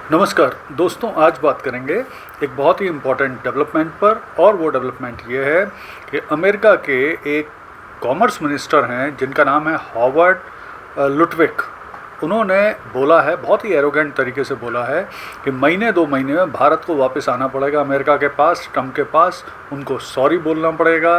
नमस्कार दोस्तों, आज बात करेंगे एक बहुत ही इम्पोर्टेंट डेवलपमेंट पर। और वो डेवलपमेंट ये है कि अमेरिका के एक कॉमर्स मिनिस्टर हैं जिनका नाम है हॉवर्ड लुटविक। उन्होंने बोला है, बहुत ही एरोगेंट तरीके से बोला है कि महीने 2 महीने में भारत को वापस आना पड़ेगा अमेरिका के पास, ट्रम्प के पास। उनको सॉरी बोलना पड़ेगा,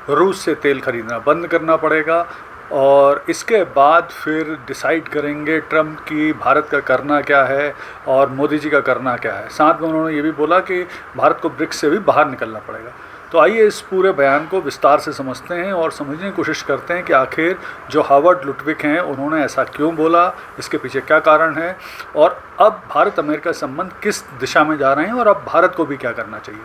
रूस से तेल खरीदना बंद करना पड़ेगा और इसके बाद फिर डिसाइड करेंगे ट्रम्प की भारत का करना क्या है और मोदी जी का करना क्या है। साथ में उन्होंने ये भी बोला कि भारत को ब्रिक्स से भी बाहर निकलना पड़ेगा। तो आइए इस पूरे बयान को विस्तार से समझते हैं और समझने की कोशिश करते हैं कि आखिर जो हॉवर्ड लुटविक हैं उन्होंने ऐसा क्यों बोला, इसके पीछे क्या कारण है और अब भारत अमेरिका संबंध किस दिशा में जा रहे हैं और अब भारत को भी क्या करना चाहिए।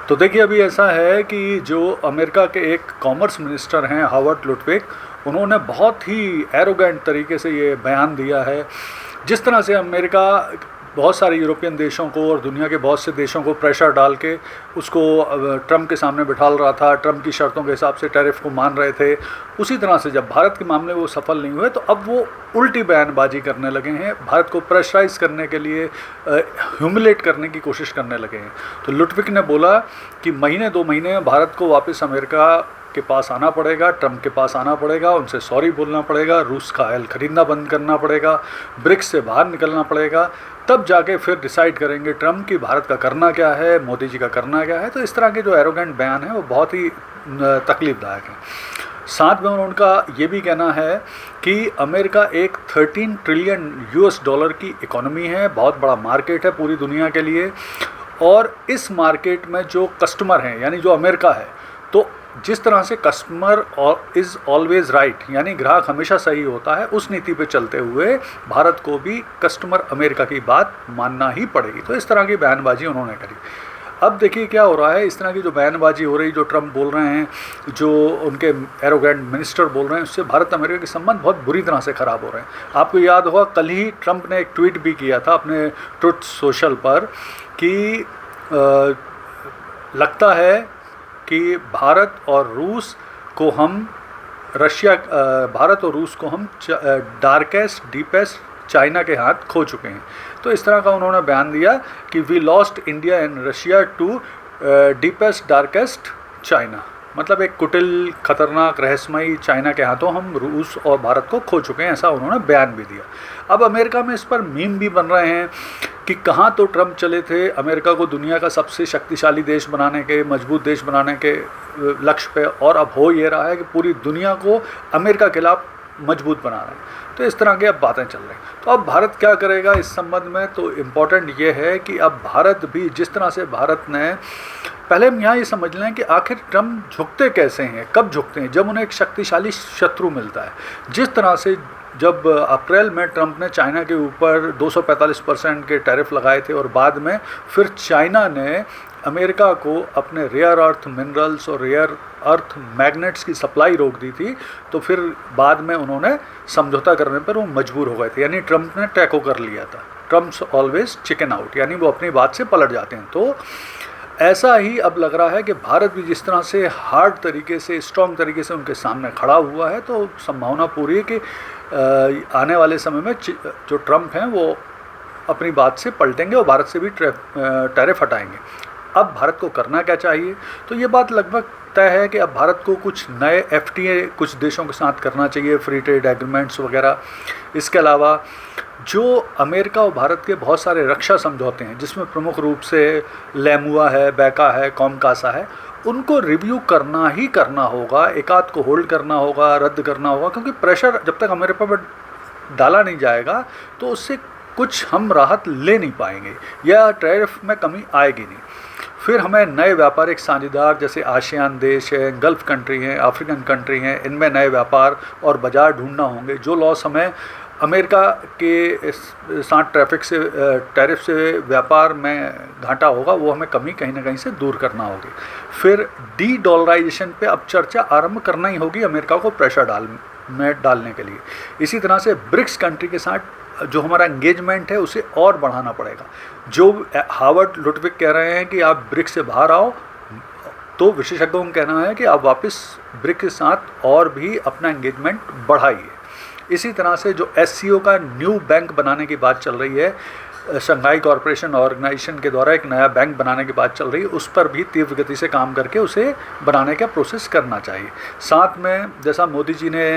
तो देखिए, अभी ऐसा है कि जो अमेरिका के एक कॉमर्स मिनिस्टर हैं हॉवर्ड लुटविक, उन्होंने बहुत ही एरोगेंट तरीके से ये बयान दिया है। जिस तरह से अमेरिका बहुत सारे यूरोपियन देशों को और दुनिया के बहुत से देशों को प्रेशर डाल के उसको ट्रम्प के सामने बिठाल रहा था, ट्रम्प की शर्तों के हिसाब से टैरिफ को मान रहे थे, उसी तरह से जब भारत के मामले वो सफल नहीं हुए तो अब वो उल्टी बयानबाजी करने लगे हैं, भारत को प्रेशराइज करने के लिए ह्यूमिलेट करने की कोशिश करने लगे हैं। तो लुटविक ने बोला कि महीने 2 महीने में भारत को वापस अमेरिका के पास आना पड़ेगा, ट्रम्प के पास आना पड़ेगा, उनसे सॉरी बोलना पड़ेगा, रूस का ऑयल खरीदना बंद करना पड़ेगा, ब्रिक्स से बाहर निकलना पड़ेगा, तब जाके फिर डिसाइड करेंगे ट्रम्प कि भारत का करना क्या है, मोदी जी का करना क्या है। तो इस तरह के जो एरोगेंट बयान है वो बहुत ही तकलीफदायक है। साथ में उनका ये भी कहना है कि अमेरिका एक 13 ट्रिलियन यूएस डॉलर की इकोनॉमी है, बहुत बड़ा मार्केट है पूरी दुनिया के लिए। और इस मार्केट में जो कस्टमर हैं यानी जो अमेरिका है, तो जिस तरह से कस्टमर इज़ ऑलवेज़ राइट यानी ग्राहक हमेशा सही होता है, उस नीति पे चलते हुए भारत को भी कस्टमर अमेरिका की बात मानना ही पड़ेगी। तो इस तरह की बयानबाजी उन्होंने करी। अब देखिए क्या हो रहा है, इस तरह की जो बयानबाजी हो रही, जो ट्रम्प बोल रहे हैं, जो उनके एरोगेंट मिनिस्टर बोल रहे हैं, उससे भारत अमेरिका के संबंध बहुत बुरी तरह से ख़राब हो रहे हैं। आपको याद होगा कल ही ट्रम्प ने एक ट्वीट भी किया था अपने ट्रुथ सोशल पर कि लगता है कि भारत और रूस को हम डार्केस्ट डीपेस्ट चाइना के हाथ खो चुके हैं। तो इस तरह का उन्होंने बयान दिया कि we lost India and Russia to deepest darkest China, मतलब एक कुटिल खतरनाक रहस्यमयी चाइना के हाथों हम रूस और भारत को खो चुके हैं, ऐसा उन्होंने बयान भी दिया। अब अमेरिका में इस पर मीम भी बन रहे हैं कि कहाँ तो ट्रम्प चले थे अमेरिका को दुनिया का सबसे शक्तिशाली देश बनाने के, मजबूत देश बनाने के लक्ष्य पे, और अब हो ये रहा है कि पूरी दुनिया को अमेरिका के खिलाफ मजबूत बना रहे हैं। तो इस तरह की अब बातें चल रही हैं। तो अब भारत क्या करेगा इस संबंध में, तो इम्पॉर्टेंट ये है कि अब भारत भी जिस तरह से भारत ने, पहले हम यहाँ ये समझ लें कि आखिर ट्रम्प झुकते कैसे हैं, कब झुकते हैं, जब उन्हें एक शक्तिशाली शत्रु मिलता है। जिस तरह से जब अप्रैल में ट्रम्प ने चाइना के ऊपर 245% के टैरिफ लगाए थे और बाद में फिर चाइना ने अमेरिका को अपने रेयर अर्थ मिनरल्स और रेयर अर्थ मैग्नेट्स की सप्लाई रोक दी थी, तो फिर बाद में उन्होंने समझौता करने पर वो मजबूर हो गए थे, यानी ट्रम्प ने टैको कर लिया था। ट्रम्प्स ऑलवेज चिकन आउट, यानी वो अपनी बात से पलट जाते हैं। तो ऐसा ही अब लग रहा है कि भारत भी जिस तरह से हार्ड तरीके से, स्ट्रॉन्ग तरीके से उनके सामने खड़ा हुआ है, तो संभावना पूरी है कि आने वाले समय में जो ट्रम्प हैं वो अपनी बात से पलटेंगे और भारत से भी टैरिफ हटाएंगे। अब भारत को करना क्या चाहिए, तो ये बात लगभग तय है कि अब भारत को कुछ नए FTA कुछ देशों के साथ करना चाहिए, फ्री ट्रेड एग्रीमेंट्स वगैरह। इसके अलावा जो अमेरिका और भारत के बहुत सारे रक्षा समझौते हैं, जिसमें प्रमुख रूप से लेमुआ है, बैका है, कॉमकासा है, उनको रिव्यू करना ही करना होगा, एक आध को होल्ड करना होगा, रद्द करना होगा, क्योंकि प्रेशर जब तक अमेरिका पर डाला नहीं जाएगा तो उससे कुछ हम राहत ले नहीं पाएंगे या टैरिफ में कमी आएगी नहीं। फिर हमें नए व्यापारिक साझेदार जैसे आसियान देश है, गल्फ़ कंट्री हैं, अफ्रीकन कंट्री हैं, इनमें नए व्यापार और बाज़ार ढूंढना होंगे। जो लॉस हमें अमेरिका के साथ टैरिफ से व्यापार में घाटा होगा, वो हमें कमी कहीं ना कहीं से दूर करना होगी। फिर डी डॉलराइजेशन पे अब चर्चा आरंभ करना ही होगी अमेरिका को प्रेशर डालने के लिए। इसी तरह से ब्रिक्स कंट्री के साथ जो हमारा एंगेजमेंट है उसे और बढ़ाना पड़ेगा। जो हॉवर्ड लुटविक कह रहे हैं कि आप ब्रिक्स से बाहर आओ, तो विशेषज्ञों का कहना है कि आप वापस ब्रिक्स के साथ और भी अपना एंगेजमेंट बढ़ाइए। इसी तरह से जो SCO का न्यू बैंक बनाने की बात चल रही है, शंघाई कॉरपोरेशन ऑर्गेनाइजेशन के द्वारा एक नया बैंक बनाने की बात चल रही है, उस पर भी तीव्र गति से काम करके उसे बनाने का प्रोसेस करना चाहिए। साथ में जैसा मोदी जी ने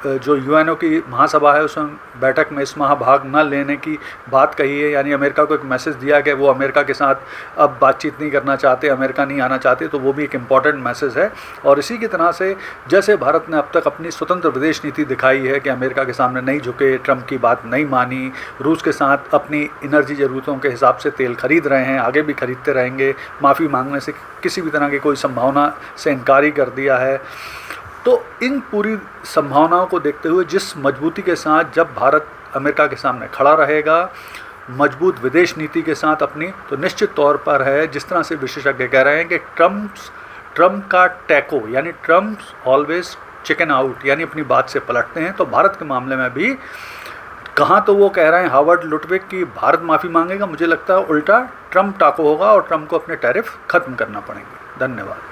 जो यूएनओ की महासभा है उसमें बैठक में इस माह भाग न लेने की बात कही है, यानी अमेरिका को एक मैसेज दिया कि वो अमेरिका के साथ अब बातचीत नहीं करना चाहते, अमेरिका नहीं आना चाहते, तो वो भी एक इम्पॉर्टेंट मैसेज है। और इसी की तरह से जैसे भारत ने अब तक अपनी स्वतंत्र विदेश नीति दिखाई है कि अमेरिका के सामने नहीं झुके, ट्रंप की बात नहीं मानी, रूस के साथ अपनी एनर्जी ज़रूरतों के हिसाब से तेल खरीद रहे हैं, आगे भी खरीदते रहेंगे, माफ़ी मांगने से किसी भी तरह की कोई संभावना से इनकार ही कर दिया है। तो इन पूरी संभावनाओं को देखते हुए जिस मजबूती के साथ जब भारत अमेरिका के सामने खड़ा रहेगा, मजबूत विदेश नीति के साथ अपनी, तो निश्चित तौर पर है, जिस तरह से विशेषज्ञ कह रहे हैं कि ट्रम्प का टैको यानी ट्रम्प ऑलवेज चिकन आउट, यानी अपनी बात से पलटते हैं। तो भारत के मामले में भी कहाँ तो वो कह रहे हैं हावर्ड लुटविक कि भारत माफ़ी मांगेगा, मुझे लगता है उल्टा ट्रम्प टाको होगा और ट्रम्प को अपने टैरिफ खत्म करना पड़ेंगे। धन्यवाद।